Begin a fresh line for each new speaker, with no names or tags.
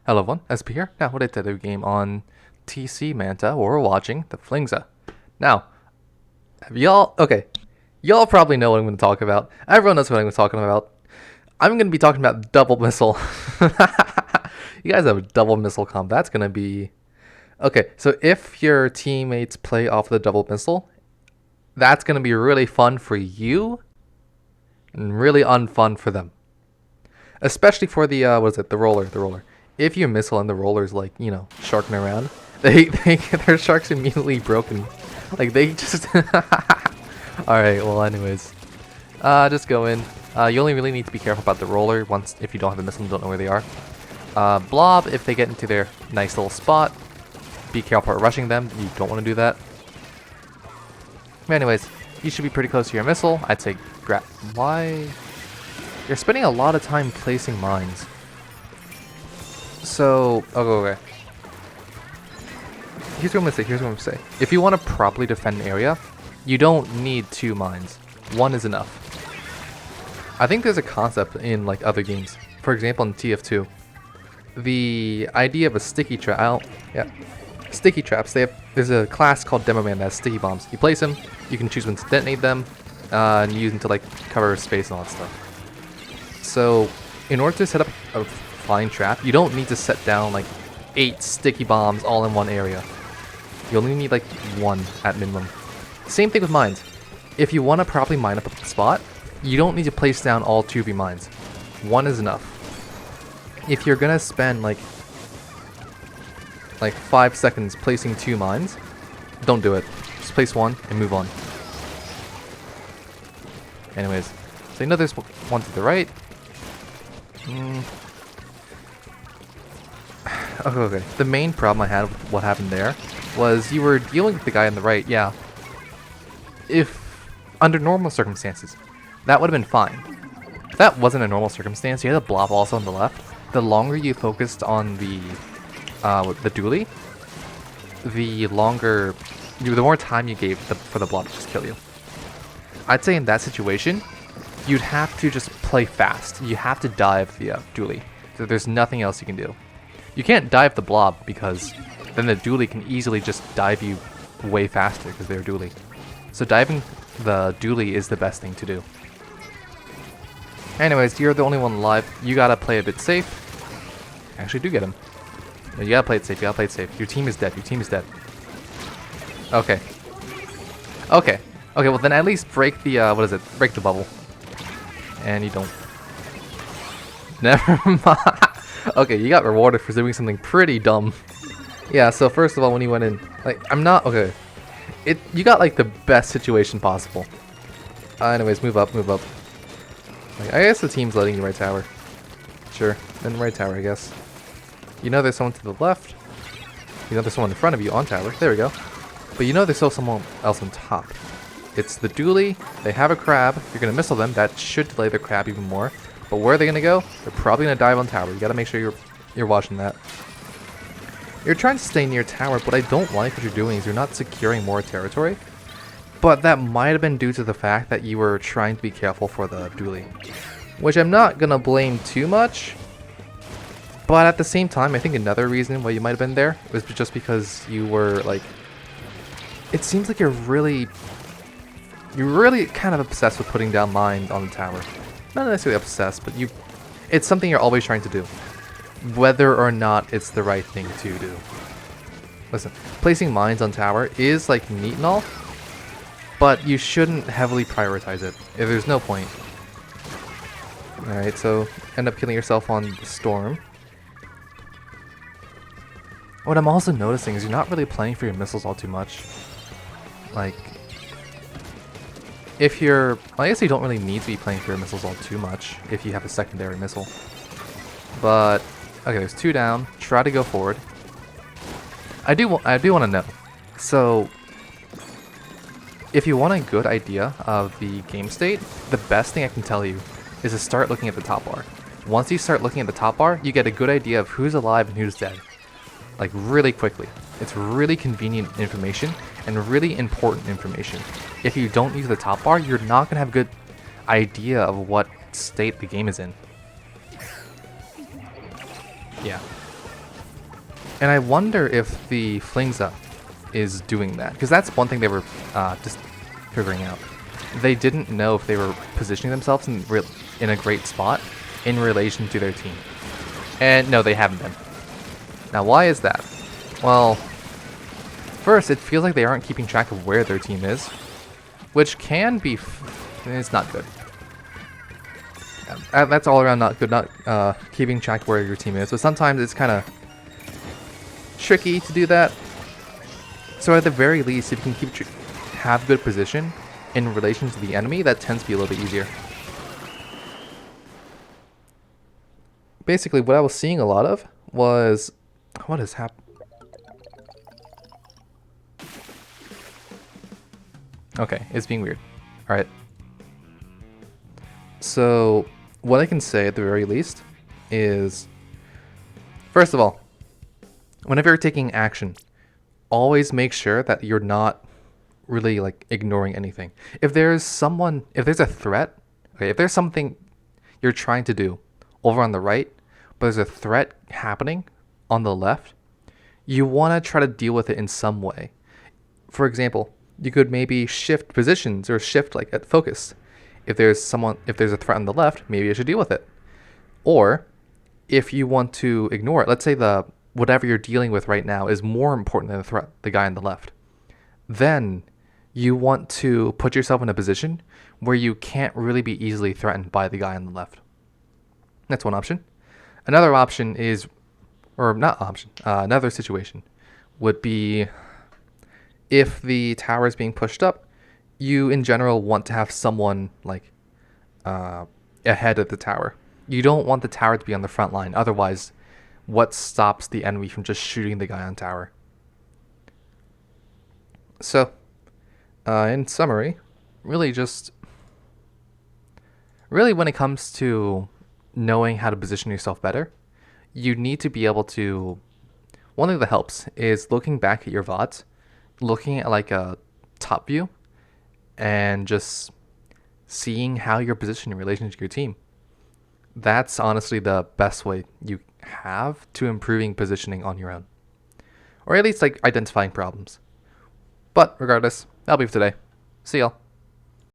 Hello everyone, Espurr here. Now, what I did a game on TC Manta, where we're watching the Flingza. Now, have y'all probably know what I'm going to talk about. Everyone knows what I'm talking about. I'm going to be talking about double missile. You guys have a double missile comp. That's going to be... Okay, so if your teammates play off the double missile, that's going to be really fun for you and really unfun for them. Especially for the, the roller. If you missile and the roller's like, sharking around, their shark's immediately broken. Like, they just... Alright, well, anyways. Just go in. You only really need to be careful about the roller if you don't have the missile and don't know where they are. Blob, if they get into their nice little spot, be careful about rushing them. You don't want to do that. But anyways, you should be pretty close to your missile. I'd say grab... Why? You're spending a lot of time placing mines. So, okay. Here's what I'm gonna say. If you want to properly defend an area, you don't need 2 mines. 1 is enough. I think there's a concept in like other games. For example, in TF2, the idea of a sticky trap. Sticky traps. There's a class called Demo Man that has sticky bombs. You place them, you can choose when to detonate them, and use them to like cover space and all that stuff. So, in order to set up a flying trap, you don't need to set down like 8 sticky bombs all in one area. You only need like 1 at minimum. Same thing with mines. If you want to properly mine up a spot, you don't need to place down all 2 of your mines. 1 is enough. If you're gonna spend like 5 seconds placing 2 mines, don't do it. Just place 1 and move on. Anyways, so you know there's one to the right. Okay. The main problem I had with what happened there was you were dealing with the guy on the right, yeah. If, under normal circumstances, that would have been fine. If that wasn't a normal circumstance, you had a blob also on the left. The longer you focused on the dually, the more time you gave for the blob to just kill you. I'd say in that situation, you'd have to just play fast. You have to dive the dually. So there's nothing else you can do. You can't dive the blob because then the dually can easily just dive you way faster because they're dually. So diving the dually is the best thing to do. Anyways, you're the only one alive. You gotta play a bit safe. Actually, do get him. No, you gotta play it safe. Your team is dead. Okay. Okay, well then at least break the, break the bubble. And you don't. Never mind. Okay, you got rewarded for doing something pretty dumb. Yeah, so first of all, when you went in, okay. You got like the best situation possible. Anyways, move up. Like, I guess the team's letting you right tower. Sure, then right tower, I guess. You know there's someone to the left. You know there's someone in front of you on tower. There we go. But you know there's still someone else on top. It's the dually. They have a crab. You're gonna missile them. That should delay their crab even more. But where are they gonna go? They're probably gonna dive on tower. You gotta make sure you're watching that. You're trying to stay near tower, but I don't like what you're doing is you're not securing more territory. But that might have been due to the fact that you were trying to be careful for the dually, which I'm not gonna blame too much. But at the same time, I think another reason why you might have been there was just because you were like, it seems like you're really kind of obsessed with putting down mines on the tower. Not necessarily obsessed, but it's something you're always trying to do, whether or not it's the right thing to do. Listen, placing mines on tower is like neat and all, but you shouldn't heavily prioritize it. There's no point. Alright, so end up killing yourself on the storm. What I'm also noticing is you're not really playing for your missiles all too much. Like, I guess you don't really need to be playing for your missiles all too much if you have a secondary missile. But, okay, there's 2 down. Try to go forward. I do want to know. So, if you want a good idea of the game state, the best thing I can tell you is to start looking at the top bar. Once you start looking at the top bar, you get a good idea of who's alive and who's dead. Like, really quickly. It's really convenient information and really important information. If you don't use the top bar, you're not going to have a good idea of what state the game is in. Yeah. And I wonder if the Flingza is doing that, because that's one thing they were just figuring out. They didn't know if they were positioning themselves in a great spot in relation to their team. And no, they haven't been. Now, why is that? Well, first, it feels like they aren't keeping track of where their team is, which can be... it's not good. That's all around not good, not keeping track of where your team is. So sometimes it's kind of tricky to do that. So at the very least, if you can have good position in relation to the enemy, that tends to be a little bit easier. Basically, what I was seeing a lot of was... what is happening? Okay, it's being weird. Alright. So, what I can say at the very least is... first of all, whenever you're taking action, always make sure that you're not really like ignoring anything. If there's a threat, okay, if there's something you're trying to do over on the right, but there's a threat happening on the left, you want to try to deal with it in some way. For example, you could maybe shift positions or shift like at focus. If there's a threat on the left, maybe you should deal with it. Or if you want to ignore it, let's say whatever you're dealing with right now is more important than the threat, the guy on the left. Then you want to put yourself in a position where you can't really be easily threatened by the guy on the left. That's one option. Another option is, or not option, another situation would be if the tower is being pushed up, you in general want to have someone like ahead of the tower. You don't want the tower to be on the front line. Otherwise, what stops the enemy from just shooting the guy on tower? So, in summary, really when it comes to knowing how to position yourself better, you need to be able to... one thing that helps is looking back at your Vods, looking at like a top view, and just seeing how you're positioned in relation to your team. That's honestly the best way you have to improving positioning on your own. Or at least like identifying problems. But regardless, that'll be for today. See y'all.